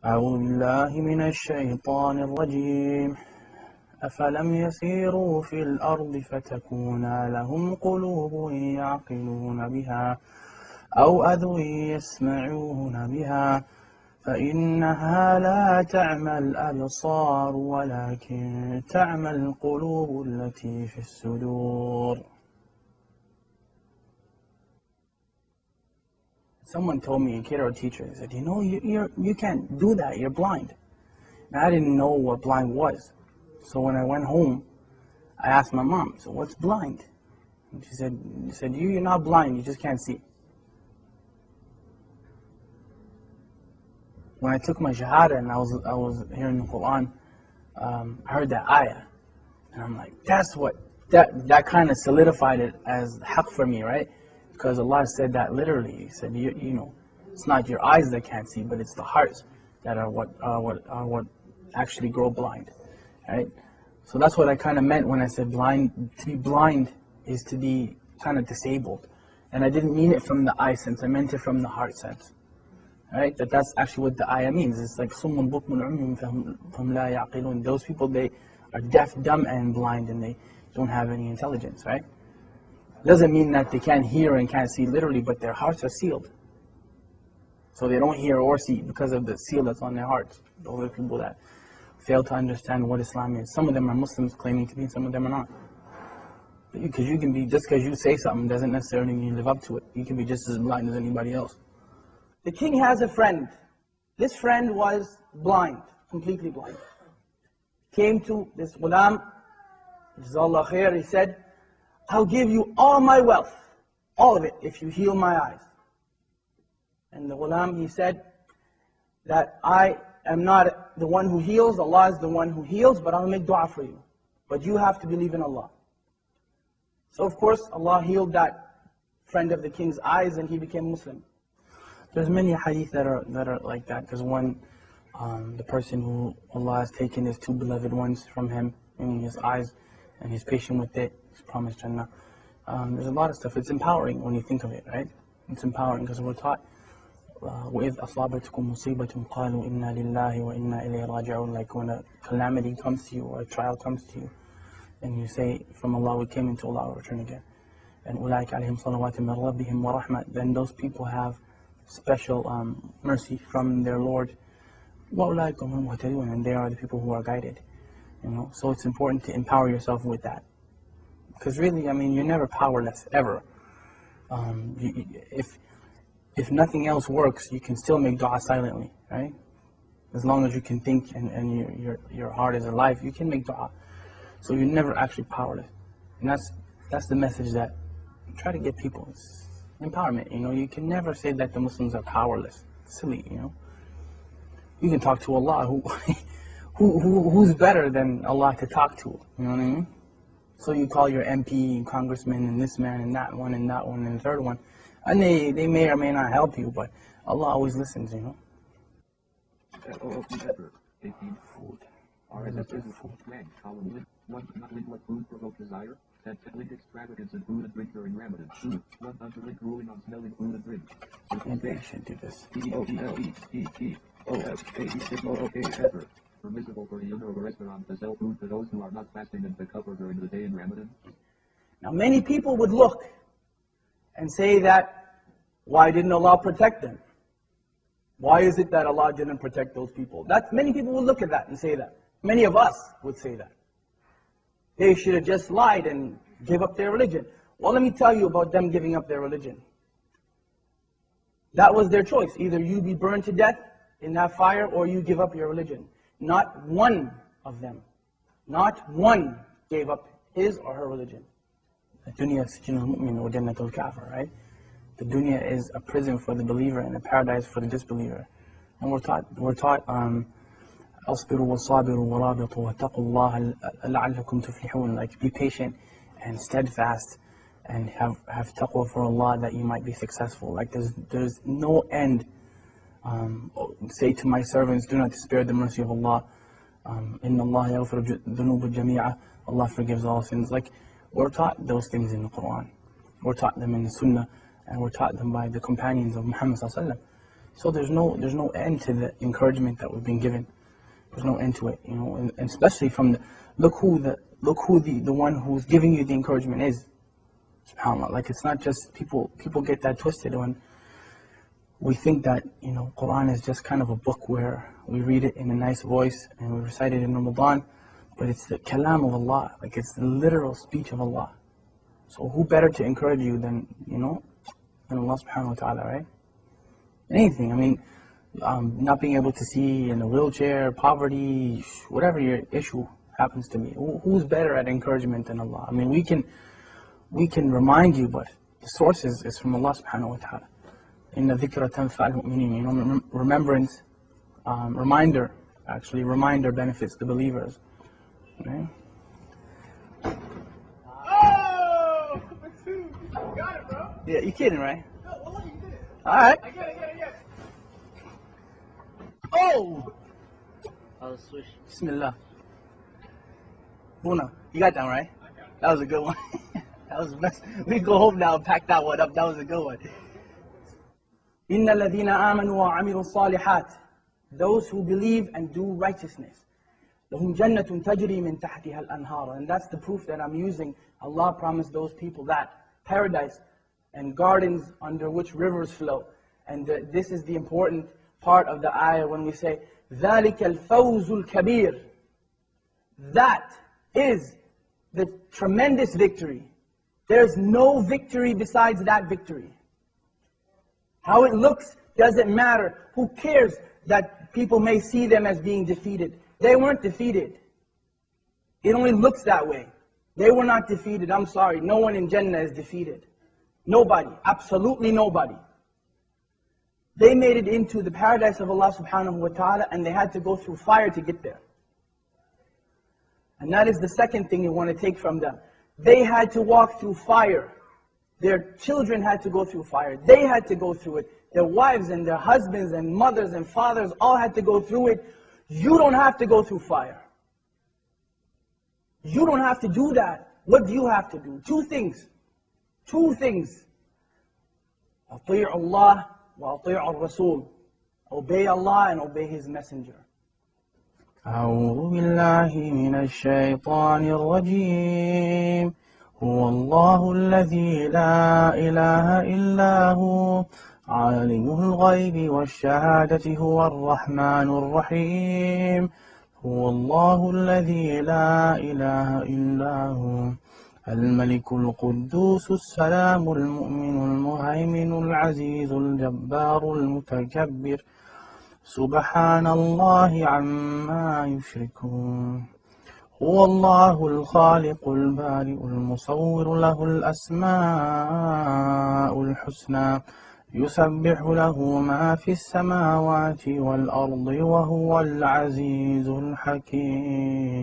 أعوذ بالله من الشيطان الرجيم أفلم يسيروا في الأرض فتكون لهم قلوب يعقلون بها أو أذن يسمعون بها فإنها لا تعمى الأبصار ولكن تعمى القلوب التي في الصدور. Someone told me, a kid or a teacher, they said, you can't do that, you're blind. And I didn't know what blind was. So when I went home, I asked my mom, so what's blind? And she said, you're not blind, you just can't see. When I took my shahada and I was hearing the Quran, I heard that ayah. And I'm like, that kind of solidified it as haqq for me, right? Because Allah said that literally. He said, it's not your eyes that can't see, but it's the hearts that are what actually grow blind, right? So that's what I kind of meant when I said blind. To be blind is to be kind of disabled, and I didn't mean it from the eye sense. I meant it from the heart sense, right? That's actually what the ayah means. It's like summun bukmun umyun fahum la yaqilun. Those people, they are deaf, dumb, and blind, and they don't have any intelligence, right? Doesn't mean that they can't hear and can't see literally, but their hearts are sealed. So they don't hear or see because of the seal that's on their hearts. Those are people that fail to understand what Islam is. Some of them are Muslims claiming to be, and some of them are not. Because you can be, just because you say something doesn't necessarily mean you live up to it. You can be just as blind as anybody else. The king has a friend. This friend was blind, completely blind. Came to this ghulam, Jazakallah khair, he said, I'll give you all my wealth, all of it, if you heal my eyes. And the ghulam, he said that I am not the one who heals, Allah is the one who heals, but I'll make dua for you. But you have to believe in Allah. So of course, Allah healed that friend of the king's eyes and he became Muslim. There's many hadith that are like that. There's one, the person who Allah has taken his two beloved ones from him, meaning his eyes, and he's patient with it. He's promised Jannah. There's a lot of stuff. It's empowering when you think of it, right? It's empowering because we're taught, وَإِذْ أَصَابَتْكُمْ مُصِيبَةٌ قَالُوا إِنَّا لِلَّهِ وَإِنَّا إِلَيْهِ رَاجِعُونَ. Like when a calamity comes to you or a trial comes to you, and you say, from Allah we came, into Allah we return again. And أُولَٰئِكَ عَلَيْهِمْ صَلَوَاتٌ مِّن رَبِّهِمْ وَرَحْمَةٌ. Then those people have special mercy from their Lord. وَأُولَٰئِكَ هُمُ الْمُهْتَدُونَ. And they are the people who are guided. So it's important to empower yourself with that. Because really, you're never powerless, ever. If nothing else works, you can still make dua silently, right? As long as you can think and your heart is alive, you can make dua. So you're never actually powerless. And that's the message that I try to get people. It's empowerment, You can never say that the Muslims are powerless. It's silly, You can talk to Allah, who's better than Allah to talk to, you know what I mean? So you call your MP and congressman and this man and that one and the third one, and they may or may not help you, but Allah always listens, Food. One cannot live what food provoke desire. That live extravagance in food and drink during Ramadan. One not to live grueling on smelling food and drink. Maybe I should do this. Permissible for the owner of a restaurant to sell food to those who are not fasting and to cover during the day in Ramadan. Now many people would look and say that, why didn't Allah protect them? Why is it that Allah didn't protect those people? Many people would look at that and say that. Many of us would say that. They should have just lied and give up their religion. Well, let me tell you about them giving up their religion. That was their choice. Either you be burned to death in that fire or you give up your religion. Not one of them, not one gave up his or her religion. The dunya sijnul mu'min wa jannatul kafir, right? The dunya is a prison for the believer and a paradise for the disbeliever. And we're taught أصبروا وصابروا ورابطوا واتقوا الله لعلكم تفلحون. Like, be patient and steadfast and have taqwa for Allah that you might be successful. Like, there's no end. Say to my servants, do not despair the mercy of Allah. Inna Allah yaghfiru dhunuba jami'a. Allah forgives all sins. Like, we're taught those things in the Quran. We're taught them in the Sunnah, and we're taught them by the companions of Muhammad sallallahu alaihi wasallam. So there's no end to the encouragement that we've been given. There's no end to it, you know, and especially from look who the one who's giving you the encouragement is. SubhanAllah. Like, it's not just people get that twisted when we think that, you know, Quran is just kind of a book where we read it in a nice voice and we recite it in Ramadan, but it's the kalam of Allah, like it's the literal speech of Allah. So who better to encourage you than, you know, than Allah subhanahu wa ta'ala, right? Anything, I mean, not being able to see in a wheelchair, poverty, whatever your issue happens to be, who's better at encouragement than Allah? I mean, we can remind you, but the source is from Allah subhanahu wa ta'ala. Inna dhikra tanfa'al mu'minin, you know, remembrance, reminder benefits the believers. Right? Oh! Number 2! You got it, bro! Yeah, you kidding, right? No, well, you did it. Alright. I get it. Oh! I'll switch. Bismillah. Buna, you got that one, right? I got it. That was a good one. That was the best. We can go home now and pack that one up. That was a good one. إِنَّ الَّذِينَ آمَنُوا وَعَمِلُوا الصَّالِحَاتِ, those who believe and do righteousness. لَهُمْ جَنَّةٌ تَجْرِي مِنْ تَحْتِهَا الْأَنْهَارُ. And that's the proof that I'm using. Allah promised those people that paradise and gardens under which rivers flow. And this is the important part of the ayah when we say ذَلِكَ الْفَوْزُ الْكَبِيرُ. That is the tremendous victory. There's no victory besides that victory. How it looks doesn't matter. Who cares that people may see them as being defeated? They weren't defeated. It only looks that way. They were not defeated. I'm sorry. No one in Jannah is defeated. Nobody. Absolutely nobody. They made it into the paradise of Allah subhanahu wa ta'ala, and they had to go through fire to get there. And that is the second thing you want to take from them. They had to walk through fire. Their children had to go through fire. They had to go through it. Their wives and their husbands and mothers and fathers all had to go through it. You don't have to go through fire. You don't have to do that. What do you have to do? Two things. Two things. أطيع الله وأطيع الرسول. Obey Allah and obey His Messenger. أعوذ بالله من الشيطان الرجيم. هو الله الذي لا إله إلا هو عالم الغيب والشهادة هو الرحمن الرحيم. هو الله الذي لا إله إلا هو الملك القدوس السلام المؤمن المهيمن العزيز الجبار المتكبر سبحان الله عما يشركون. هو الله الخالق البارئ المصور له الأسماء الحسنى يسبح له ما في السماوات والأرض وهو العزيز الحكيم.